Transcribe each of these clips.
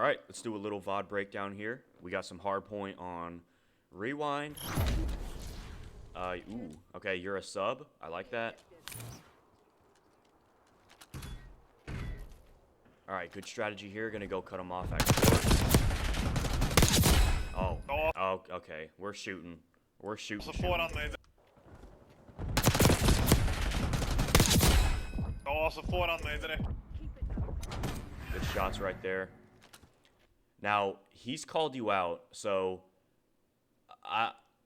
Alright, let's do a little VOD breakdown here. We got some hard point on rewind. Ooh, okay, you're a sub. I like that. Alright, good strategy here. Gonna go cut him off at court. Oh, okay. We're shooting. We're shooting. Support on me. Support on me, Good shots right there. Now, he's called you out, so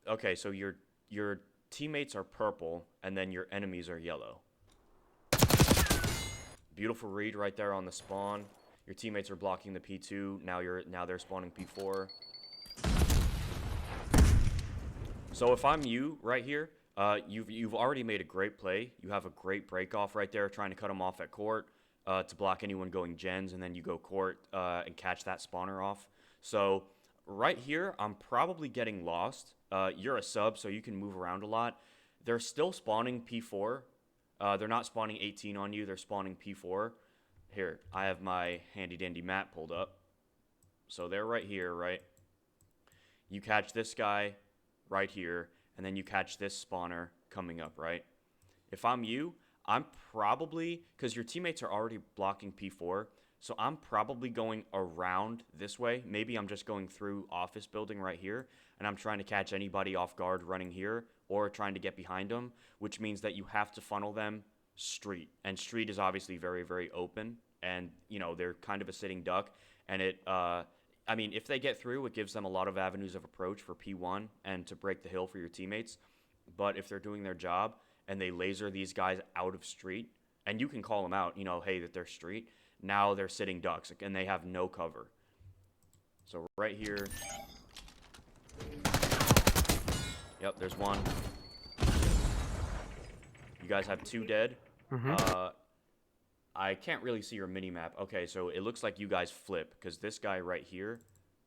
okay, so your teammates are purple and then your enemies are yellow. Beautiful read right there on the spawn. Your teammates are blocking the P2. Now they're spawning P4. So if I'm you right here, you've already made a great play. You have a great break off right there, trying to cut them off at court to block anyone going gens, and then you go court and catch that spawner off. So right here, I'm probably getting lost. You're a sub, so you can move around a lot. They're still spawning P4. They're not spawning 18 on you. They're spawning P4. Here, I have my handy-dandy map pulled up. So they're right here, right? You catch this guy right here, and then you catch this spawner coming up, right? If I'm you, I'm probably, because your teammates are already blocking P4, so I'm probably going around this way. Maybe I'm just going through office building right here, and I'm trying to catch anybody off guard running here, or trying to get behind them, which means that you have to funnel them street. And street is obviously very, very open, and, you know, they're kind of a sitting duck, and I mean, if they get through, it gives them a lot of avenues of approach for P1 and to break the hill for your teammates. But if they're doing their job and they laser these guys out of street, and you can call them out, you know, hey, that they're street, now they're sitting ducks and they have no cover. So right here. Yep, there's one. You guys have 2 dead. I can't really see your mini-map. Okay, so it looks like you guys flip, because this guy right here...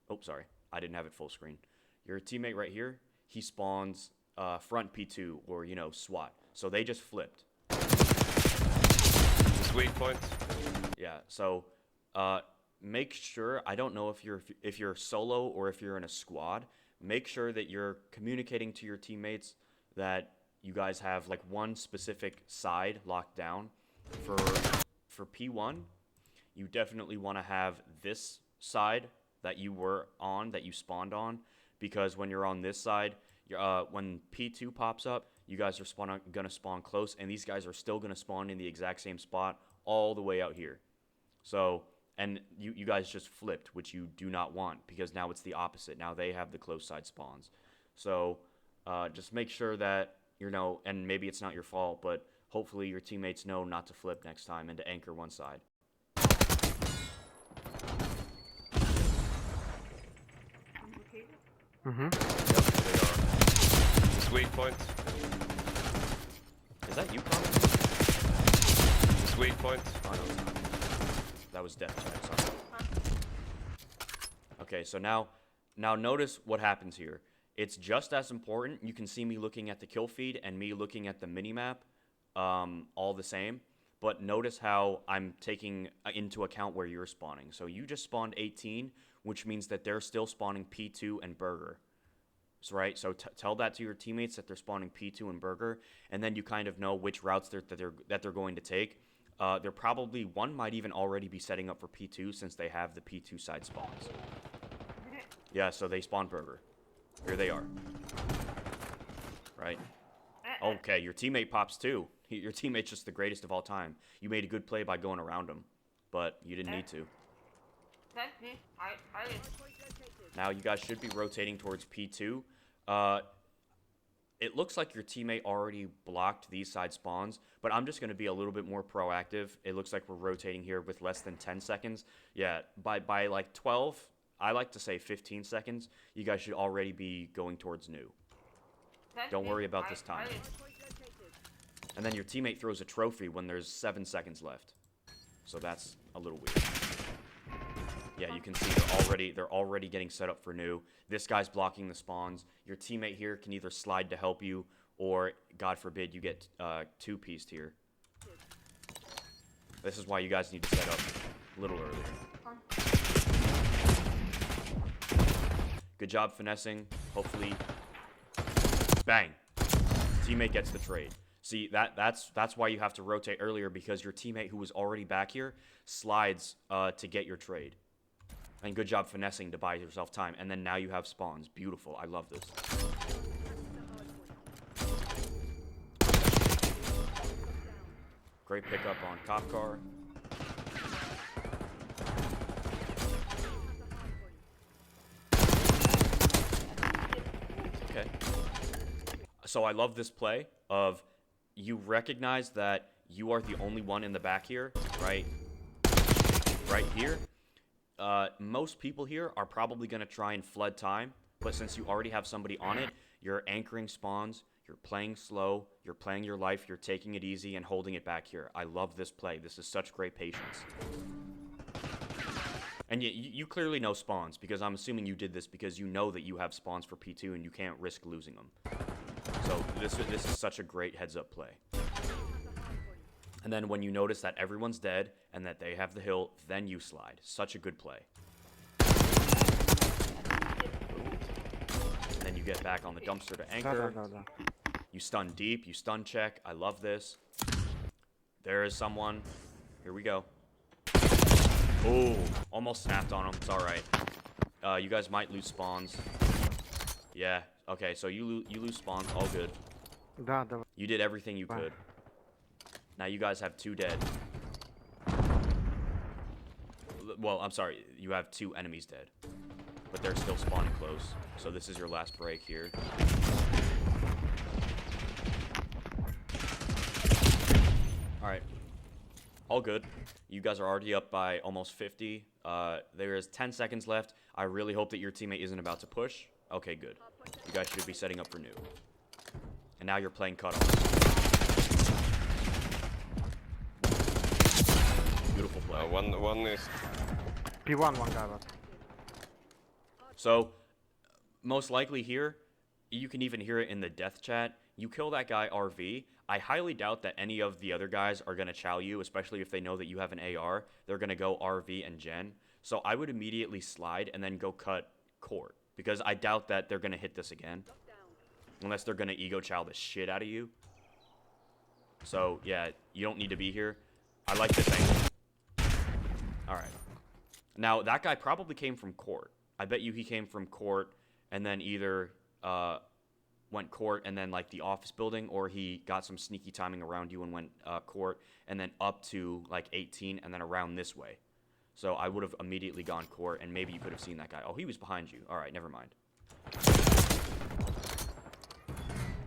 Oh, sorry. I didn't have it full screen. Your teammate right here, he spawns front P2, or, you know, SWAT. So they just flipped. Sweet point. Yeah, so make sure... I don't know if you're solo or if you're in a squad. Make sure that you're communicating to your teammates that you guys have, like, one specific side locked down. For P1, you definitely want to have this side that you were on, that you spawned on, because when you're on this side, when P2 pops up, you guys are going to spawn close, and these guys are still going to spawn in the exact same spot all the way out here. So, and you guys just flipped, which you do not want, because now it's the opposite. Now they have the close side spawns. So, just make sure that, you know, and maybe it's not your fault, but hopefully your teammates know not to flip next time and to anchor one side. Yep, they are. Sweet point. Is that you coming? Sweet point. Oh, no, it's not. That was death check, sorry. Okay, so now notice what happens here. It's just as important. You can see me looking at the kill feed and me looking at the mini-map. All the same, but notice how I'm taking into account where you're spawning. So you just spawned 18, which means that they're still spawning P2 and Burger. So, right? So tell that to your teammates that they're spawning P2 and Burger, and then you kind of know which routes that they're going to take. They're probably, one might even already be setting up for P2 since they have the P2 side spawns. Yeah, so they spawn Burger. Here they are. Right? Okay, your teammate pops too. Your teammate's just the greatest of all time. You made a good play by going around him, but you didn't need to. Now you guys should be rotating towards P2. It looks like your teammate already blocked these side spawns, but I'm just going to be a little bit more proactive. It looks like we're rotating here with less than 10 seconds. Yeah, by like 12, I like to say 15 seconds, you guys should already be going towards new. Don't worry about this time. And then your teammate throws a trophy when there's 7 seconds left. So that's a little weird. Yeah, you can see they're already getting set up for new. This guy's blocking the spawns. Your teammate here can either slide to help you, or, God forbid, you get 2-pieced here. This is why you guys need to set up a little earlier. Good job finessing. Hopefully, bang. Teammate gets the trade. See, that's why you have to rotate earlier, because your teammate who was already back here slides to get your trade. And good job finessing to buy yourself time. And then now you have spawns. Beautiful. I love this. Great pickup on cop car. Okay. So I love this play of you recognize that you are the only one in the back here, right? Right here. Most people here are probably going to try and flood time, but since you already have somebody on it, you're anchoring spawns, you're playing slow, you're playing your life, you're taking it easy and holding it back here. I love this play. This is such great patience. And you clearly know spawns, because I'm assuming you did this because you know that you have spawns for P2 and you can't risk losing them. So this is such a great heads-up play. And then when you notice that everyone's dead and that they have the hill, then you slide. Such a good play. And then you get back on the dumpster to anchor. You stun deep, you stun check. I love this. There is someone. Here we go. Oh, almost snapped on him. It's all right. You guys might lose spawns. Yeah. Okay, so you lose spawns. All good. You did everything you could. Now you guys have 2 dead. Well, I'm sorry. You have 2 enemies dead. But they're still spawning close. So this is your last break here. Alright. All good. You guys are already up by almost 50. There is 10 seconds left. I really hope that your teammate isn't about to push. Okay, good. You guys should be setting up for new. And now you're playing cutoff. Beautiful play. One is P1, one guy left. So, most likely here, you can even hear it in the death chat. You kill that guy RV. I highly doubt that any of the other guys are going to chow you, especially if they know that you have an AR. They're going to go RV and Gen. So I would immediately slide and then go cut court, because I doubt that they're going to hit this again. Unless they're going to ego chow the shit out of you. So, yeah, you don't need to be here. I like this angle. Alright. Now, that guy probably came from court. I bet you he came from court and then either went court and then like the office building, or he got some sneaky timing around you and went court and then up to like 18 and then around this way. So I would have immediately gone court, and maybe you could have seen that guy. Oh, he was behind you. Alright, never mind.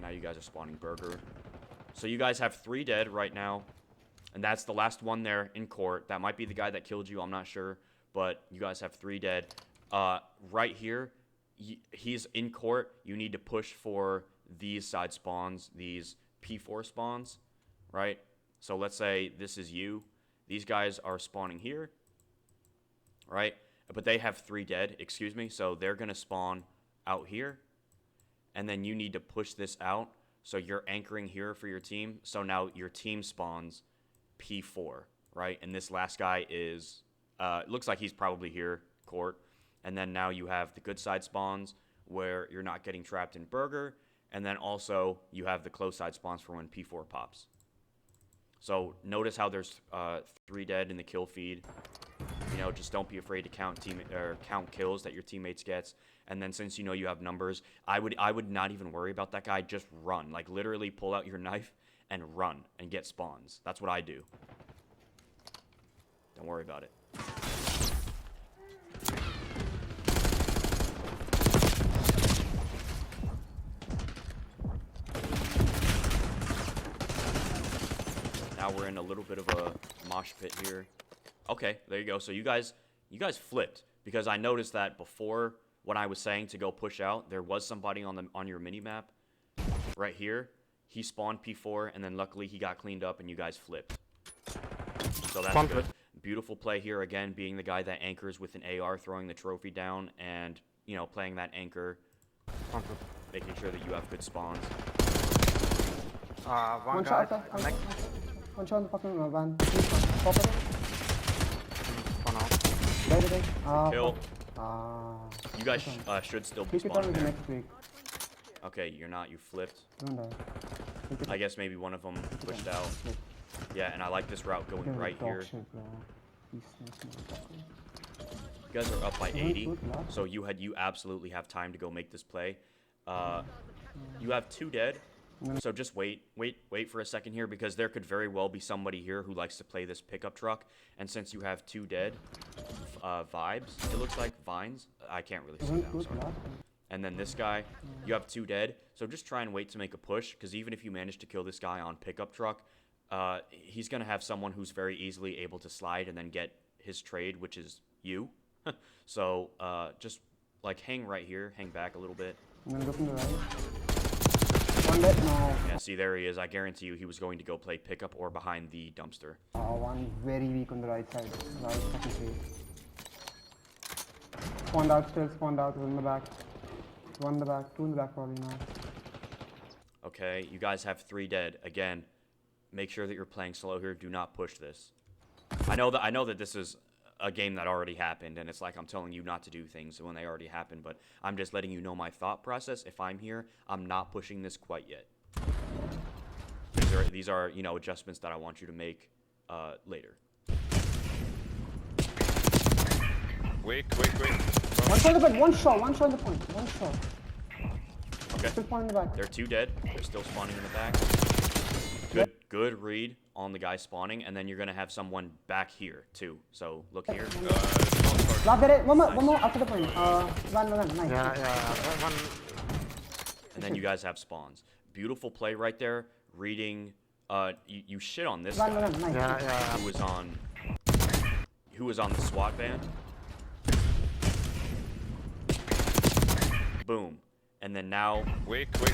Now you guys are spawning burger. So you guys have 3 dead right now. And that's the last one there in court. That might be the guy that killed you. I'm not sure. But you guys have 3 dead. Right here, he's in court. You need to push for these side spawns, these P4 spawns, right? So let's say this is you. These guys are spawning here, right? But they have 3 dead, excuse me. So they're going to spawn out here. And then you need to push this out. So you're anchoring here for your team. So now your team spawns P4, right? And this last guy is, looks like he's probably here, court. And then now you have the good side spawns where you're not getting trapped in burger. And then also you have the close side spawns for when P4 pops. So notice how there's 3 dead in the kill feed. You know, just don't be afraid to count count kills that your teammates gets. And then since you know you have numbers, I would not even worry about that guy. Just run, like literally pull out your knife and run and get spawns. That's what I do. Don't worry about it. Now we're in a little bit of a mosh pit here. Okay, there you go. So you guys flipped, because I noticed that before when I was saying to go push out, there was somebody on your mini map right here. He spawned P4, and then luckily he got cleaned up, and you guys flipped. So that's good. Beautiful play here again, being the guy that anchors with an AR, throwing the trophy down, and you know, playing that anchor, making sure that you have good spawns. One guy. One shot on the fucking van. Pop it. One out. Kill. You guys should still be Pick it on spawning with the there. next break. Okay, you're not. You flipped. Don't die. Pick it I up. guess maybe one of them pushed out. Flip. Yeah, and I like this route going Get right dog here. shit, bro. These snakes, motherfucker. You guys are up by 80, good luck. so you absolutely have time to go make this play. You have 2 dead, so just wait for a second here, because there could very well be somebody here who likes to play this pickup truck. And since you have 2 dead, vibes, it looks like vines. I can't really see that. I'm Good sorry. luck. And then this guy, you have 2 dead, so just try and wait to make a push, because even if you manage to kill this guy on pickup truck, he's gonna have someone who's very easily able to slide and then get his trade, which is you. So just like hang right here, hang back a little bit. I'm gonna go from the right. One dead, no. Yeah, see, there he is. I guarantee you he was going to go play pickup or behind the dumpster. One very weak on the right side. Right fucking side. Spawned out still, spawned out, one in the back. One in the back, 2 in the back probably now. Okay, you guys have 3 dead. Again, make sure that you're playing slow here. Do not push this. I know that this is a game that already happened, and it's like I'm telling you not to do things when they already happened, but I'm just letting you know my thought process. If I'm here, I'm not pushing this quite yet. These are you know, adjustments that I want you to make later. Wait. One shot in the back, one shot in the point, one shot. Okay. Still spawn in the back. They're 2 dead. They're still spawning in the back. Good read on the guy spawning, and then you're gonna have someone back here too. So look here. Last get it, one more after the point. Run, nice. Yeah, one. And then you guys have spawns. Beautiful play right there. Reading. You shit on this Run, guy nice. Yeah. who was on the SWAT van. Boom. And then now, Wait. you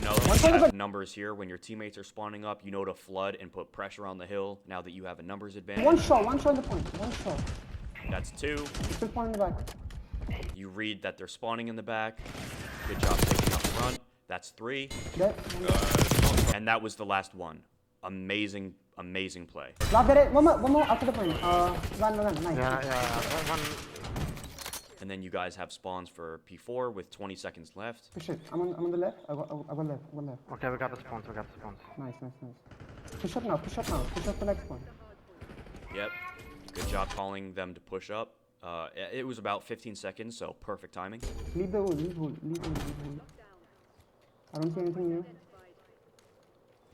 know that you have numbers here. When your teammates are spawning up, you know to flood and put pressure on the hill now that you have a numbers advantage. One shot in the point, one shot. That's 2. Still spawn in the back. You read that they're spawning in the back. Good job taking up front. That's 3. Dead. And that was the last one. Amazing play. Last get it, one more after the point. Run, nice. Yeah, one. And then you guys have spawns for P4 with 20 seconds left. Push it. I'm on the left. I got left. Okay, we got the spawns. Nice. Push up now. Push up the next one. Yep. Good job calling them to push up. It was about 15 seconds, so perfect timing. Leave the hole. I don't see anything new.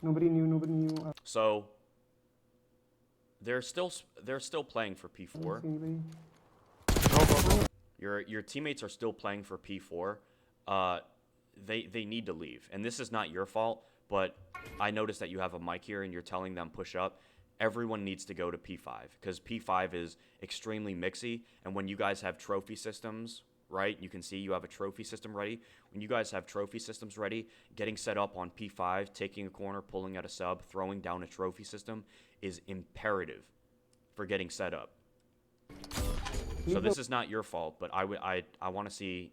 Nobody new. So they're still playing for I don't P4. see anybody. Your teammates are still playing for P4. They need to leave, and this is not your fault. But I noticed that you have a mic here, and you're telling them push up. Everyone needs to go to P5 because P5 is extremely mixy. And when you guys have trophy systems, right? You can see you have a trophy system ready. When you guys have trophy systems ready, getting set up on P5, taking a corner, pulling out a sub, throwing down a trophy system is imperative for getting set up. So this is not your fault, but I want to see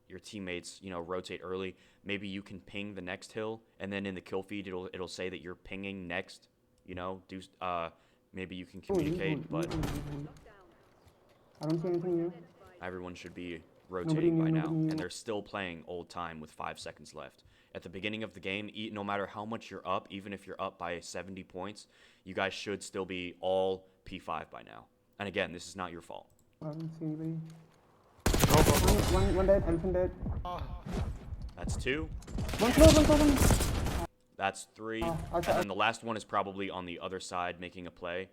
your teammates, you know, rotate early. Maybe you can ping the next hill, and then in the kill feed it'll say that you're pinging next. You know, maybe you can communicate, but I don't see anything new. everyone should be rotating by now, nobody new. and they're still playing old time with 5 seconds left. At the beginning of the game, no matter how much you're up, even if you're up by 70 points, you guys should still be all P5 by now. And again, this is not your fault. I don't see anybody. One dead, elephant dead. That's 2. One close. That's 3. okay. And then the last one is probably on the other side making a play.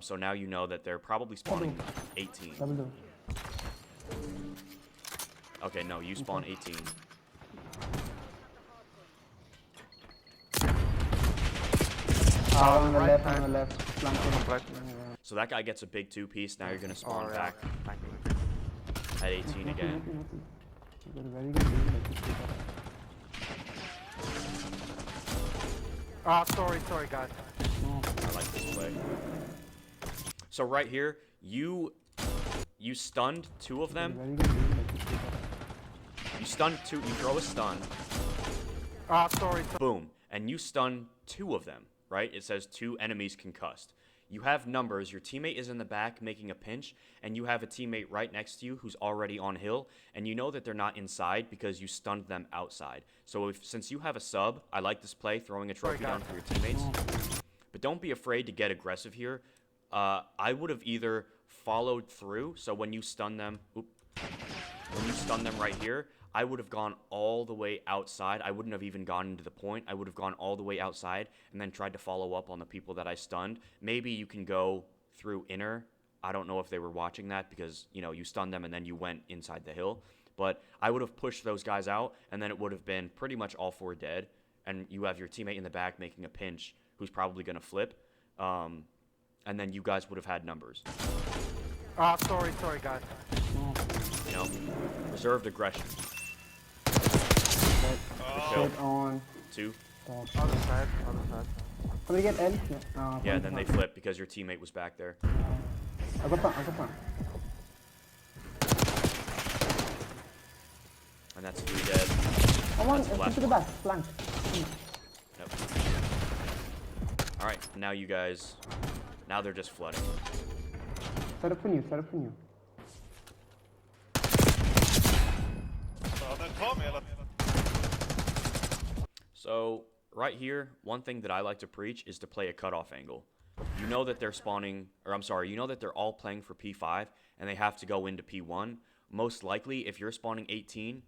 So now you know that they're probably spawning 18. Double door. Okay, no, you spawn 18. On the left. Flank. So that guy gets a big 2-piece. Now you're going to spawn Oh, back Thank you. at 18 again. You got a very good lead, like, you Oh, sorry, guys. I like this play. So right here, you stunned 2 of them. very good lead, like, You stunned 2. You throw a stun. Oh, sorry. Boom. And you stun 2 of them, right? It says 2 enemies concussed. you have numbers. Your teammate is in the back making a pinch, and you have a teammate right next to you who's already on hill, and you know that they're not inside because you stunned them outside. So since you have a sub, I like this play, throwing a trophy down for your teammates. But don't be afraid to get aggressive here. I would have either followed through, so when you stun them, right here, I would have gone all the way outside. I wouldn't have even gone into the point. I would have gone all the way outside and then tried to follow up on the people that I stunned. Maybe you can go through inner. I don't know if they were watching that because, you know, you stunned them and then you went inside the hill. But I would have pushed those guys out, and then it would have been pretty much all four dead. And you have your teammate in the back making a pinch who's probably going to flip. And then you guys would have had numbers. Ah, sorry, guys. You know, reserved aggression. Shit on. 2. Other side. Can we get L? Yeah, then they flip because your teammate was back there. I got front. And that's 3 dead. Come on, That's the last to the one. back, flank. Nope. Alright, now you guys... Now they're just flooding. Set up for new. So, right here, one thing that I like to preach is to play a cutoff angle. You know that they're spawning... Or, I'm sorry, you know that they're all playing for P5, and they have to go into P1. Most likely, if you're spawning 18...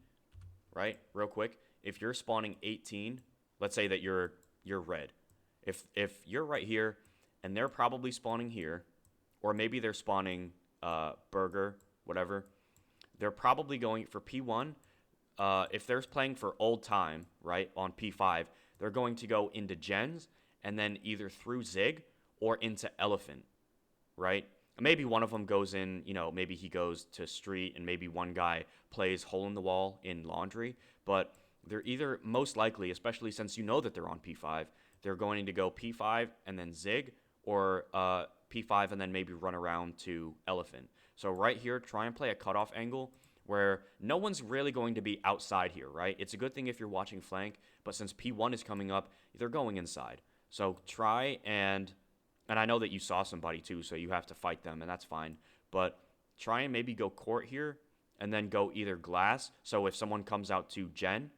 Right? Real quick. If you're spawning 18, let's say that you're red. If you're right here, and they're probably spawning here, or maybe they're spawning burger, whatever, they're probably going for P1. If they're playing for old time, right, on P5, they're going to go into gens, and then either through Zig or into Elephant, right? Maybe one of them goes in, you know, maybe he goes to street, and maybe one guy plays hole in the wall in laundry. But they're either, most likely, especially since you know that they're on P5, they're going to go P5 and then Zig, or P5 and then maybe run around to Elephant. So right here, try and play a cutoff angle where no one's really going to be outside here, right? It's a good thing if you're watching flank, but since P1 is coming up, they're going inside. So try and I know that you saw somebody too, so you have to fight them, and that's fine. But try and maybe go court here, and then go either glass. So if someone comes out to gen,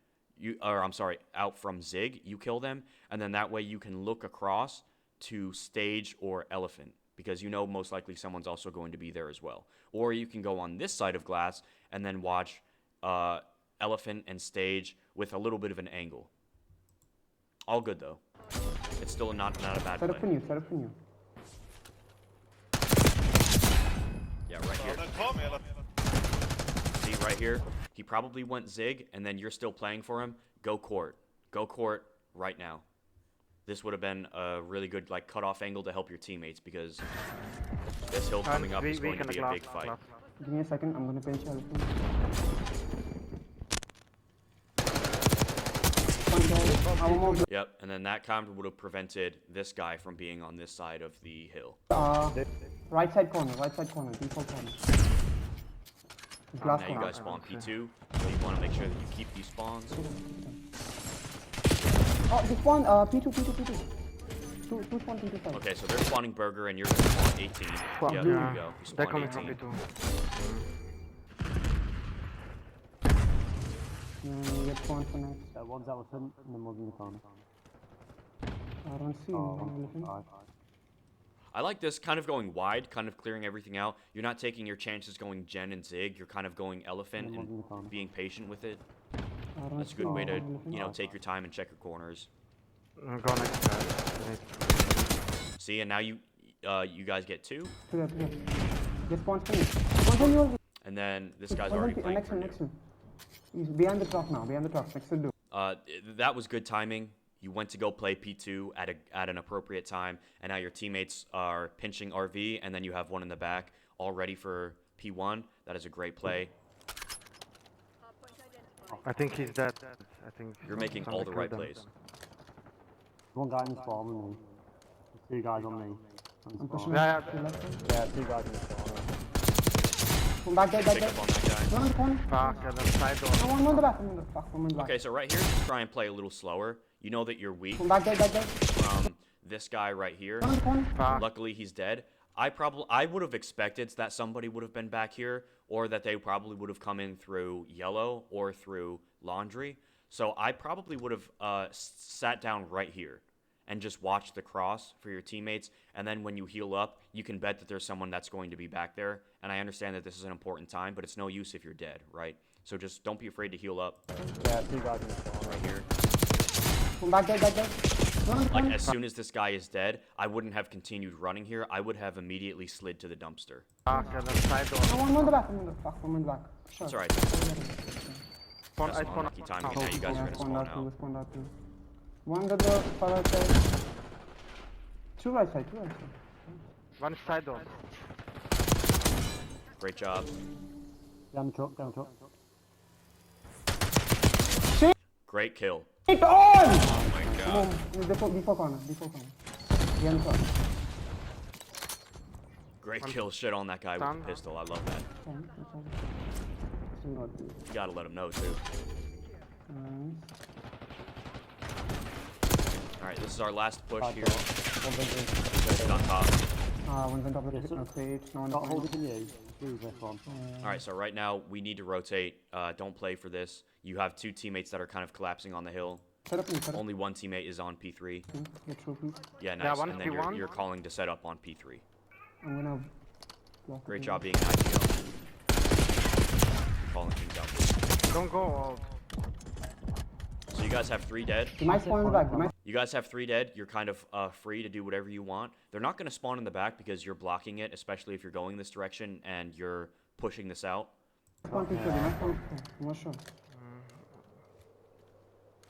out from Zig, you kill them, and then that way you can look across to stage or elephant, because you know most likely someone's also going to be there as well. Or you can go on this side of glass and then watch elephant and stage with a little bit of an angle. All good though. It's still not a bad play. Set up for new. Yeah, right here. See, right here, he probably went Zig, and then you're still playing for him. Go court. Go court right now. This would have been a really good like cutoff angle to help your teammates, because this hill coming up is going to be a big fight. Give me a second, I'm gonna pinch Elephant. Yep, and then that kind of would have prevented this guy from being on this side of the hill. Right side corner, default corner. Now you guys spawn P2, so you want to make sure that you keep these spawns. Oh, this spawn, P2. Two spawn P2 side. Okay, so they're spawning burger and you're going to spawn 18. Yeah, there you go. You They're spawn coming from 18. P2. You get spawn for next. One's elephant and then one's in the corner. I don't see anything. I like this kind of going wide, kind of clearing everything out. You're not taking your chances going gen and zig. You're kind of going elephant and being patient with it. That's a good way to, you know, take your time and check your corners. Go next guy. See, and now you guys get 2. Get spawn for me. Spawn for you. And then this guy's already playing for next you. one. He's behind the truck now, next to do. That was good timing. You went to go play P2 at an appropriate time, and now your teammates are pinching RV, and then you have one in the back all ready for P1. That is a great play. I think he's dead. I think You're making all the right plays. One guy in the spawn with me. There's 2 guys on me. I'm pushing Yeah, Yeah, 2 guys in the spawn. Come back, Pick up on that guy. One on the corner. fuck, and then side door. No, one on the back, I'm in the back. Okay, so right here, just try and play a little slower. You know that you're weak Come back, from this guy right here. One on the corner. Fuck. Luckily, he's dead. I would have expected that somebody would have been back here, or that they probably would have come in through yellow or through laundry. So I probably would have sat down right here and just watched the cross for your teammates. And then when you heal up, you can bet that there's someone that's going to be back there. And I understand that this is an important time, but it's no use if you're dead, right? So just don't be afraid to heal up Yeah, 2 guys in the spawn. right here. Come back there, back there. One on the Like, corner. as soon as this guy is dead, I wouldn't have continued running here. I would have immediately slid to the dumpster. Fuck, and then side door. No, one on the back, one on the fuck, one on the back. Sure. That's all right. Spawn, That's I an spawn. unlucky timing, and now you guys are Yeah, gonna spawn spawn out two, out. spawn out two. One to the far right side. Two right side, two right side. One side door. Great job. Down the truck, down the truck. Great kill. It on! Oh my god. Before corner, before corner. Behind the corner. Great kill shit on that guy with Done. the pistol. I love that. Still not good. You gotta let him know, too. Alright, this is our last push Side here. door. One thing Get on top. One's on top of the stage, no one Not on hold it in you. Do this one. Alright, so right now, we need to rotate. Don't play for this. You have 2 teammates that are kind of collapsing on the hill. Set up me, set up Only 1 teammate is on P3. me. Get through, please. Yeah, nice. one And then P1. you're calling to set up on P3. I'm gonna block Great it. job being an IPO. Calling things out. Don't go out. So you guys have 3 dead. You might spawn in the back. You might You guys have 3 dead. You're kind of free to do whatever you want. They're not going to spawn in the back because you're blocking it, especially if you're going this direction and you're pushing this out. spawn people. You might spawn. I'm not sure.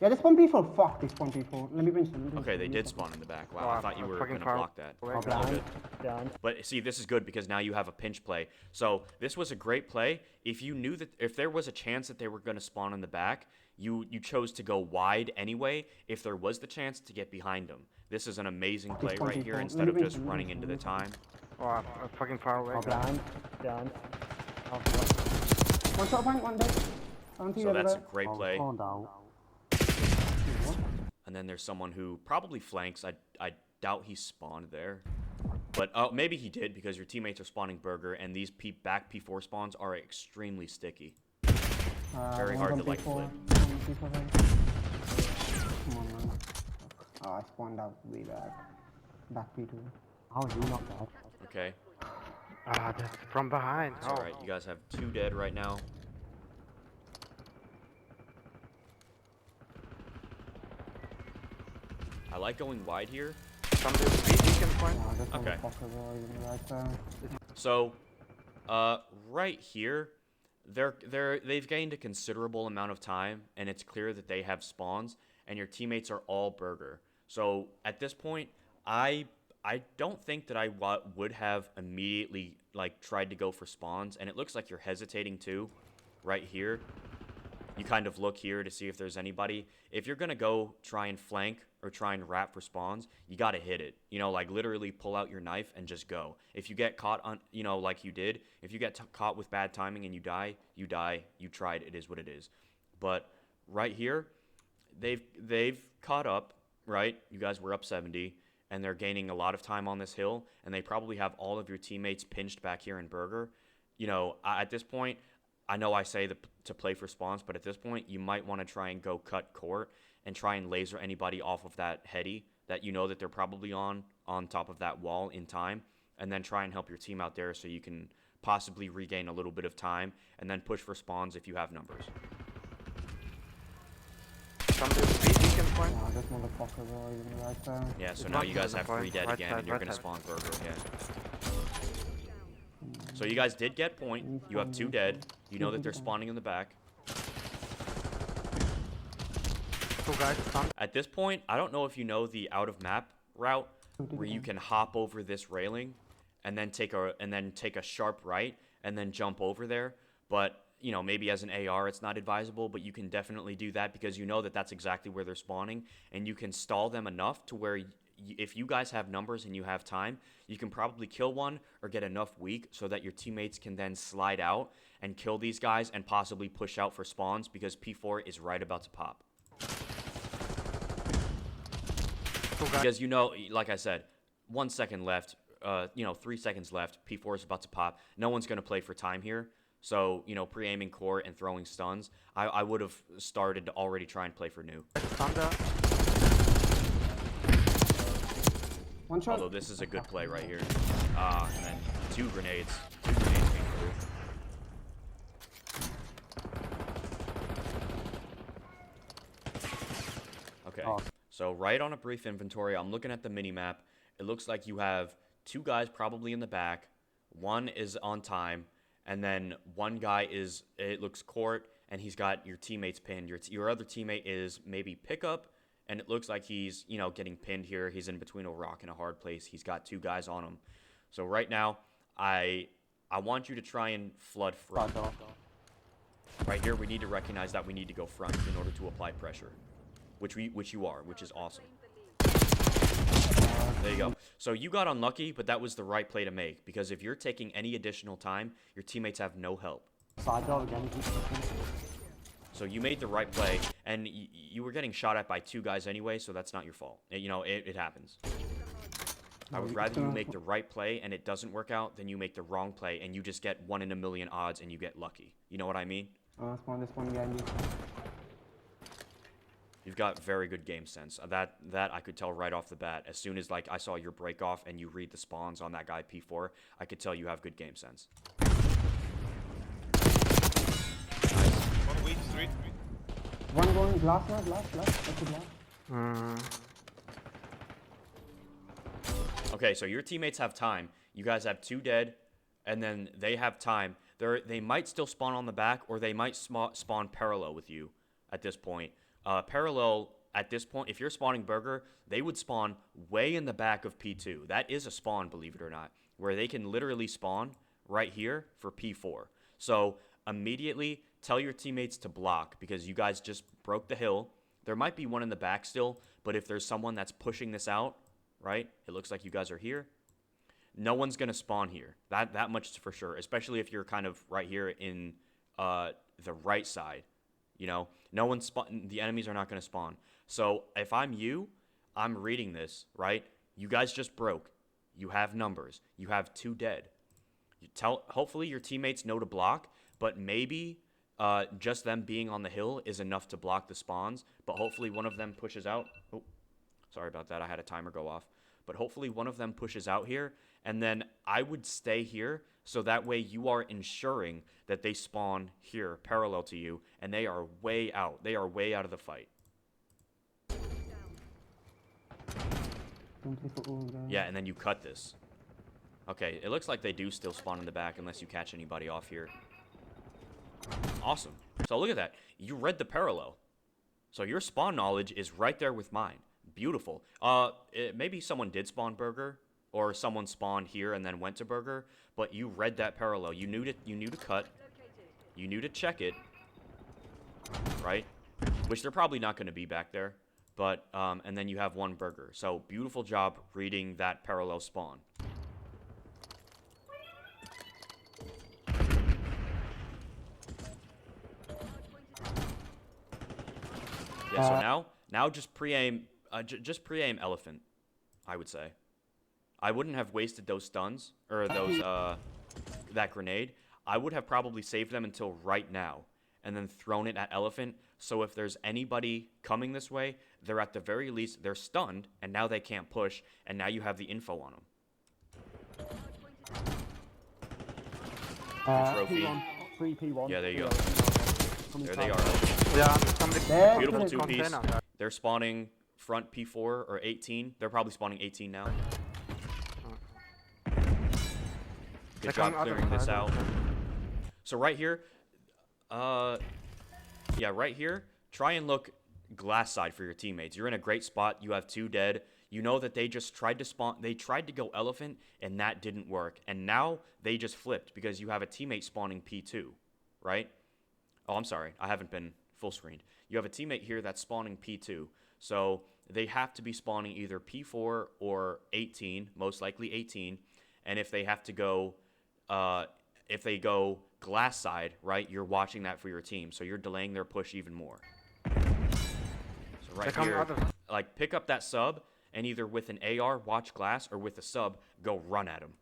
Yeah, they spawn people. Fuck, they spawn people. Let me pinch them. Okay, they did spawn in the back. Wow, Oh, I thought you I'm were fucking going to far block that. away. Oh, That's all behind. good. Behind. But see, this is good because now you have a pinch play. So this was a great play. If you knew that if there was a chance that they were going to spawn in the back, you chose to go wide anyway. If there was the chance to get behind them, this is an amazing play right here. Instead of just running into the time. Oh, I'm fucking far away. Oh, behind. Behind. Oh, One shot point, one dead. On to So the that's a other. great play. spawned out. And then there's someone who probably flanks. I doubt he spawned there. But maybe he did because your teammates are spawning burger, and these back P4 spawns are extremely sticky. Very One's hard on to, like, P4, flip. on P4 right. Come on, man. Oh, I spawned out way back. Back P2. How are you not dead? Okay, Ah, that's from behind. it's all right. You guys have 2 dead right now. I like going wide here. Somebody with beacon point. Oh, this Okay. motherfucker, bro. He's on the right side. So, right here, they've gained a considerable amount of time, and it's clear that they have spawns, and your teammates are all burger. So at this point, I don't think that I would have immediately like tried to go for spawns, and it looks like you're hesitating too, right here. You kind of look here to see if there's anybody. If you're gonna go try and flank or try and wrap for spawns, you gotta hit it. You know, like literally pull out your knife and just go. If you get caught on, you know, like you did, if you get caught with bad timing and you die, you die. You tried. It is what it is. But right here, they've caught up. Right, you guys were up 70, and they're gaining a lot of time on this hill, and they probably have all of your teammates pinched back here in burger. You know, at this point, I know I say to play for spawns, but at this point, you might want to try and go cut court and try and laser anybody off of that heady that you know that they're probably on top of that wall in time, and then try and help your team out there so you can possibly regain a little bit of time, and then push for spawns if you have numbers. Somebody with beacon point. Oh, this motherfucker, bro. He's on the right side. Yeah, so It's now not you guys on the have 3 point. dead Right again, side, and you're right going to side. spawn burger again. So you guys did get point. You have 2 dead. You know that they're spawning in the back. 2 guys come. At this point, I don't know if you know the out of map route where you can hop over this railing and then take a sharp right and then jump over there. But you know, maybe as an AR, it's not advisable, but you can definitely do that because you know that that's exactly where they're spawning, and you can stall them enough to where if you guys have numbers and you have time, you can probably kill one or get enough weak so that your teammates can then slide out and kill these guys and possibly push out for spawns because P4 is right about to pop. Two guys. Because you know, like I said, 1 second left. 3 seconds left. P4 is about to pop. No one's gonna play for time here. So pre-aiming court and throwing stuns. I would have started to already try and play for new. Thunder. One shot. Although this is a good play right here. And then two grenades. Two grenades came through. Okay. Oh. So right on a brief inventory, I'm looking at the mini map. It looks like you have two guys probably in the back. One is on time, and then one guy is, it looks court, and he's got your teammates pinned. Your other teammate is maybe pickup, and it looks like he's, getting pinned here. He's in between a rock and a hard place. He's got two guys on him. So right now, I want you to try and flood front. Right here, we need to recognize that we need to go front in order to apply pressure, which you are, which is awesome. There you go. So you got unlucky, but that was the right play to make, because if you're taking any additional time, your teammates have no help. Side door again. So you made the right play, and you were getting shot at by two guys anyway, so that's not your fault. It happens. I would rather you make the right play and it doesn't work out than you make the wrong play and you just get 1 in a million odds and you get lucky. You know what I mean? Spawn this one behind you. You've got very good game sense. That I could tell right off the bat. As soon as I saw your break off and you read the spawns on that guy P4, I could tell you have good game sense. One weak, street. One going glass now, glass. That's a glass. Okay, so your teammates have time. You guys have two dead, and then they have time. They might still spawn on the back, or they might spawn parallel with you at this point. Parallel, at this point, if you're spawning Burger, they would spawn way in the back of P2. That is a spawn, believe it or not, where they can literally spawn right here for P4. So immediately tell your teammates to block, because you guys just broke the hill. There might be one in the back still, but if there's someone that's pushing this out, right? It looks like you guys are here. No one's going to spawn here. That much for sure, especially if you're kind of right here in the right side. No one's the enemies are not going to spawn. So if I'm you, I'm reading this, right? You guys just broke. You have numbers. You have two dead. Hopefully your teammates know to block, but maybe just them being on the hill is enough to block the spawns, but hopefully one of them pushes out. Oh, sorry about that. I had a timer go off. But hopefully one of them pushes out here, and then I would stay here, so that way you are ensuring that they spawn here parallel to you, and they are way out. They are way out of the fight. Yeah, and then you cut this. Okay, it looks like they do still spawn in the back unless you catch anybody off here. Awesome. So look at that. You read the parallel. So your spawn knowledge is right there with mine. Beautiful. Maybe someone did spawn Burger, or someone spawned here and then went to Burger, but you read that parallel. You knew to cut. You knew to check it, right? Which they're probably not going to be back there, but and then you have one Burger. So beautiful job reading that parallel spawn. Yeah. So now just pre-aim. Just pre-aim elephant, I would say. I wouldn't have wasted those stuns, or those, that grenade. I would have probably saved them until right now, and then thrown it at elephant, so if there's anybody coming this way, they're at the very least, they're stunned, and now they can't push, and now you have the info on them. Trophy. P1, 3 P1. Yeah, there you go. There they are. are. Yeah, somebody. There. Beautiful two-piece. Container. They're spawning front P4 or 18. They're probably spawning 18 now. Good job clearing this out. So right here, yeah, right here, try and look glass side for your teammates. You're in a great spot. You have two dead. You know that they just tried to spawn. They tried to go elephant, and that didn't work. And now they just flipped because you have a teammate spawning P2, right? Oh, I'm sorry. I haven't been full screened. You have a teammate here that's spawning P2. So they have to be spawning either P4 or 18, most likely 18. And if they have to go, if they go glass side, right, you're watching that for your team. So you're delaying their push even more. So right here, like pick up that sub and either with an AR, watch glass, or with a sub, go run at him.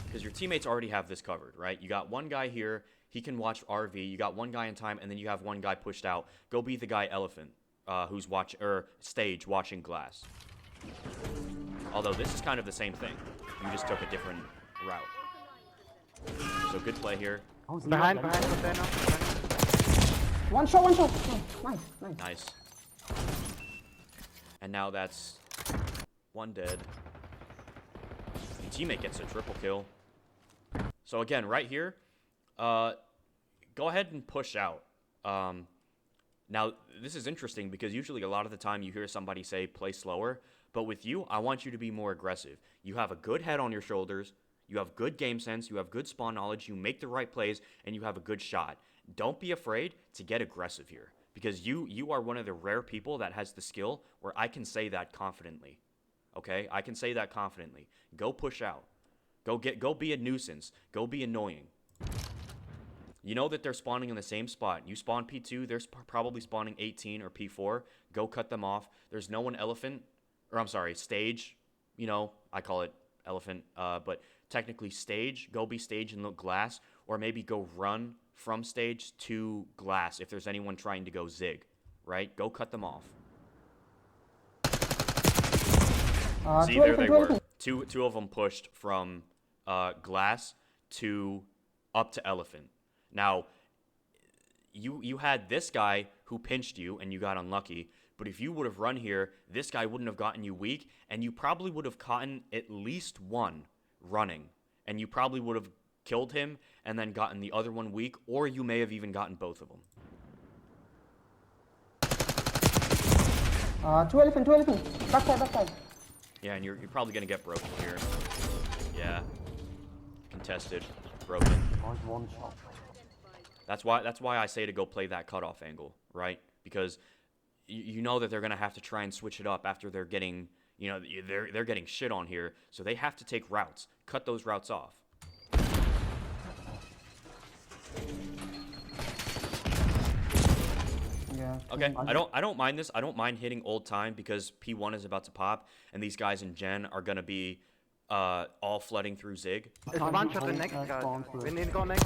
Because your teammates already have this covered, right? You got one guy here, he can watch RV. You got one guy in time, and then you have one guy pushed out. Go be the guy elephant, who's stage watching glass. Although this is kind of the same thing. You just took a different route. So good play here. Oh, Z Behind, again. behind, container. One shot, one shot. Oh, nice, nice. Nice. And now that's one dead. Your teammate gets a triple kill. So again, right here, go ahead and push out. Now, this is interesting because usually a lot of the time you hear somebody say play slower. But with you, I want you to be more aggressive. You have a good head on your shoulders. You have good game sense. You have good spawn knowledge. You make the right plays, and you have a good shot. Don't be afraid to get aggressive here because you are one of the rare people that has the skill where I can say that confidently. Okay? I can say that confidently. Go push out. Go be a nuisance. Go be annoying. You know that they're spawning in the same spot. You spawn P2, they're probably spawning 18 or P4. Go cut them off. There's no one stage. You know, I call it elephant, but technically stage. Go be stage and look glass, or maybe go run from stage to glass if there's anyone trying to go zig, right? Go cut them off. See, there they were. Two of them pushed from glass to up to elephant. Now, you had this guy who pinched you and you got unlucky, but if you would have run here, this guy wouldn't have gotten you weak, and you probably would have caught at least one running, and you probably would have killed him and then gotten the other one weak, or you may have even gotten both of them. Two elephant. Backside. Yeah, and you're probably going to get broken here. Yeah. Contested. Broken. Nice one shot. That's why I say to go play that cutoff angle, right? Because you know that they're gonna have to try and switch it up after they're getting, you know, they're getting shit on here, so they have to take routes. Cut those routes off. Yeah. Okay, I don't mind this. I don't mind hitting old time because P1 is about to pop, and these guys in Gen are gonna be all flooding through Zig. It's one shot the next guy. We need to go next.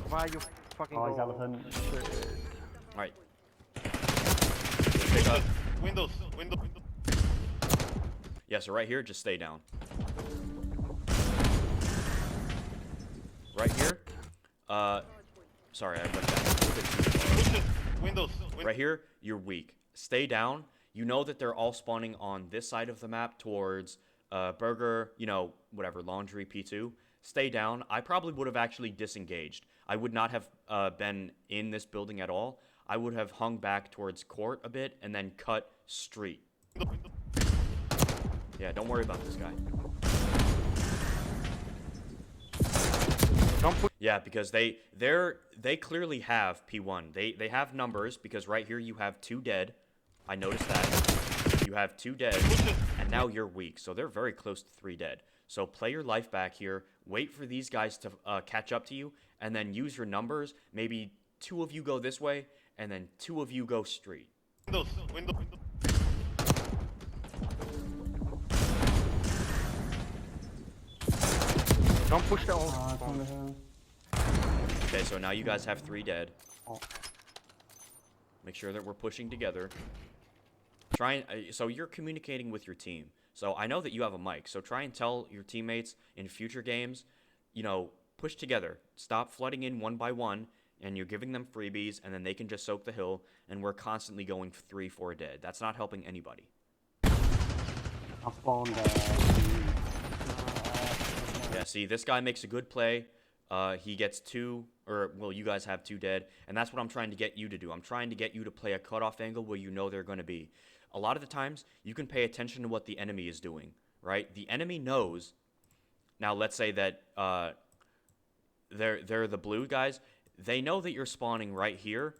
Why are you fucking Oh, he's go? elephant. All right. Pick up. Windows. Yeah, so right here, just stay down. Right here, sorry, I went down a little bit too far. Windows. Right here, you're weak. Stay down. You know that they're all spawning on this side of the map towards Burger, you know, whatever, Laundry, P2. Stay down. I probably would have actually disengaged. I would not have been in this building at all. I would have hung back towards court a bit and then cut street. Yeah, don't worry about this guy. Don't put. Yeah, because they clearly have P1. They have numbers because right here you have 2 dead. I noticed that. You have 2 dead, and now you're weak. So they're very close to 3 dead. So play your life back here. Wait for these guys to catch up to you, and then use your numbers. Maybe 2 of you go this way, and then 2 of you go street. Windows. Don't push the old. From the hill. Okay, so now you guys have 3 dead. Oh. Make sure that we're pushing together. So you're communicating with your team. So I know that you have a mic. So try and tell your teammates in future games, you know, push together. Stop flooding in one by one, and you're giving them freebies, and then they can just soak the hill, and we're constantly going 3-4 dead. That's not helping anybody. I spawned Yeah, see, this guy makes a good play. He gets 2, or, well, you guys have 2 dead, and that's what I'm trying to get you to do. I'm trying to get you to play a cutoff angle where you know they're going to be. A lot of the times, you can pay attention to what the enemy is doing, right? The enemy knows. Now, let's say that they're the blue guys. They know that you're spawning right here,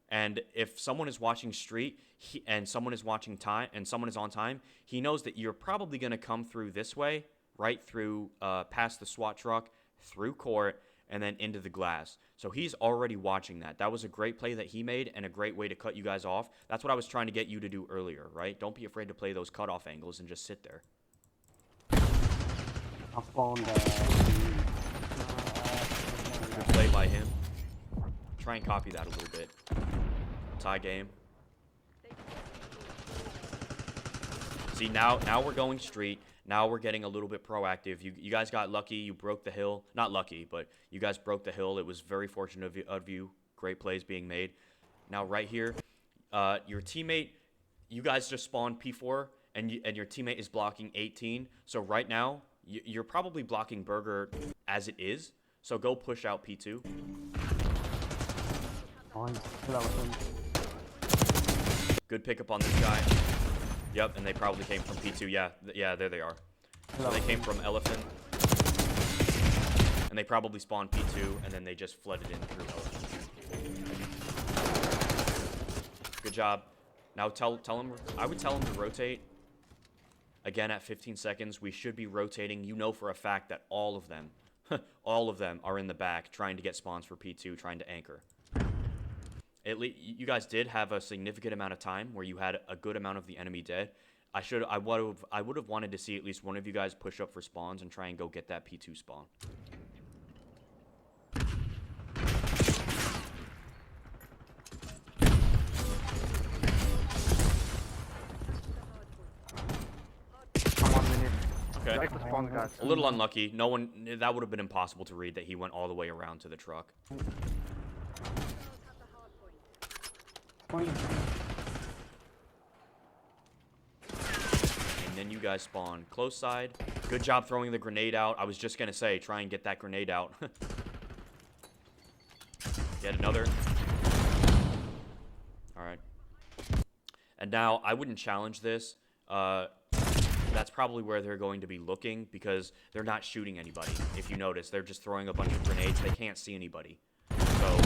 and if someone is watching street and someone is watching time and someone is on time, he knows that you're probably going to come through this way, right through past the SWAT truck, through court, and then into the glass. So he's already watching that. That was a great play that he made and a great way to cut you guys off. That's what I was trying to get you to do earlier, right? Don't be afraid to play those cutoff angles and just sit there. I spawned Good play by him. Try and copy that a little bit. Tie game. See, now we're going street. Now we're getting a little bit proactive. You guys got lucky. You broke the hill. Not lucky, but you guys broke the hill. It was very fortunate of you. Great plays being made. Now right here, your teammate, you guys just spawned P4, and your teammate is blocking 18. So right now, you're probably blocking Burger as it is. So go push out P2. Good pickup on this guy. Yep, and they probably came from P2. Yeah, there they are. So they came from Elephant. And they probably spawned P2, and then they just flooded in through Elephant. Good job. Now tell him, I would tell him to rotate. Again, at 15 seconds, we should be rotating. You know for a fact that all of them are in the back trying to get spawns for P2, trying to anchor. You guys did have a significant amount of time where you had a good amount of the enemy dead. I would have wanted to see at least one of you guys push up for spawns and try and go get that P2 spawn. I'm 1 minute. Okay. Take the spawn, guys. A little unlucky. No one, that would have been impossible to read that he went all the way around to the truck. And then you guys spawn close side. Good job throwing the grenade out. I was just going to say, try and get that grenade out. Get another. Alright. And now, I wouldn't challenge this. That's probably where they're going to be looking because they're not shooting anybody. If you notice, they're just throwing a bunch of grenades. They can't see anybody. So,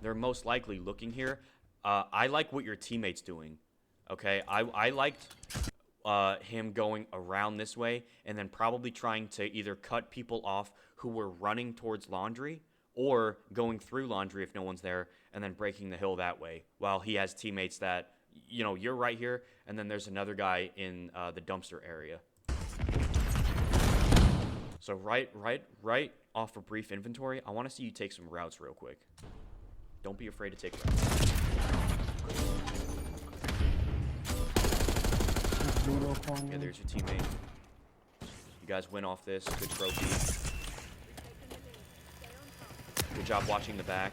they're most likely looking here. I like what your teammate's doing. Okay? I liked him going around this way and then probably trying to either cut people off who were running towards laundry or going through laundry if no one's there and then breaking the hill that way while he has teammates that, you know, you're right here and then there's another guy in the dumpster area. So right off a brief inventory, I want to see you take some routes real quick. Don't be afraid to take routes. Yeah, there's your teammate. You guys win off this. Good trophy. Good job watching the back.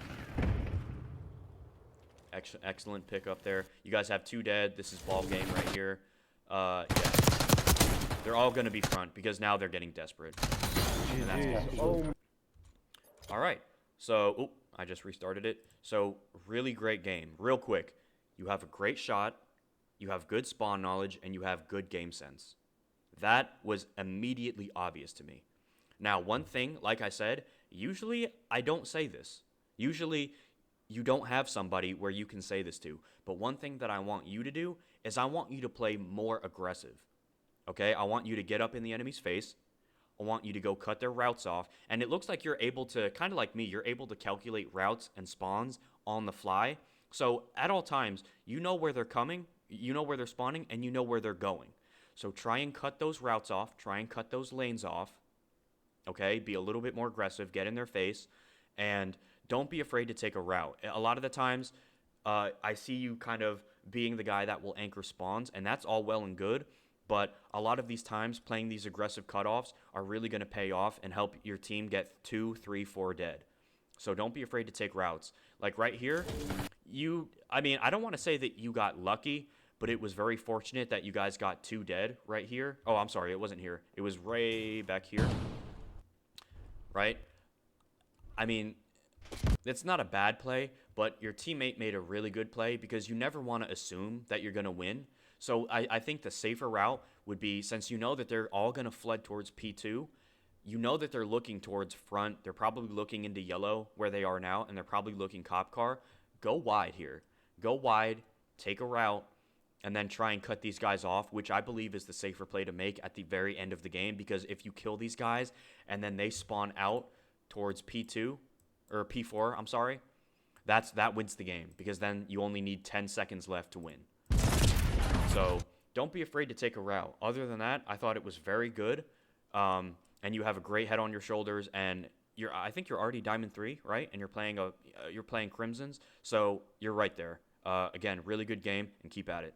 Excellent pick up there. You guys have 2 dead. This is ball game right here. Yeah. They're all going to be front because now they're getting desperate. And that's all right. So, I just restarted it. So, really great game. Real quick. You have a great shot. You have good spawn knowledge, and you have good game sense. That was immediately obvious to me. Now, one thing, like I said, usually I don't say this. Usually you don't have somebody where you can say this to. But one thing that I want you to do is I want you to play more aggressive. Okay? I want you to get up in the enemy's face. I want you to go cut their routes off. And it looks like you're able to, kind of like me, you're able to calculate routes and spawns on the fly. So at all times, you know where they're coming, you know where they're spawning, and you know where they're going. So try and cut those routes off. Try and cut those lanes off. Okay? Be a little bit more aggressive. Get in their face. And don't be afraid to take a route. A lot of the times, I see you kind of being the guy that will anchor spawns, and that's all well and good. But a lot of these times, playing these aggressive cutoffs are really going to pay off and help your team get 2, 3, 4 dead. So don't be afraid to take routes. Like right here, I mean, I don't want to say that you got lucky, but it was very fortunate that you guys got 2 dead right here. Oh, I'm sorry, it wasn't here. It was way back here. Right? I mean, it's not a bad play, but your teammate made a really good play because you never want to assume that you're going to win. So I think the safer route would be, since you know that they're all going to flood towards P2, you know that they're looking towards front. They're probably looking into yellow where they are now, and they're probably looking cop car. Go wide here. Go wide, take a route, and then try and cut these guys off, which I believe is the safer play to make at the very end of the game, because if you kill these guys and then they spawn out towards P2 or P4, I'm sorry, that wins the game, because then you only need 10 seconds left to win. So don't be afraid to take a route. Other than that, I thought it was very good. And you have a great head on your shoulders, and I think you're already Diamond 3, right? And you're playing Crimsons, so you're right there. Again, really good game, and keep at it.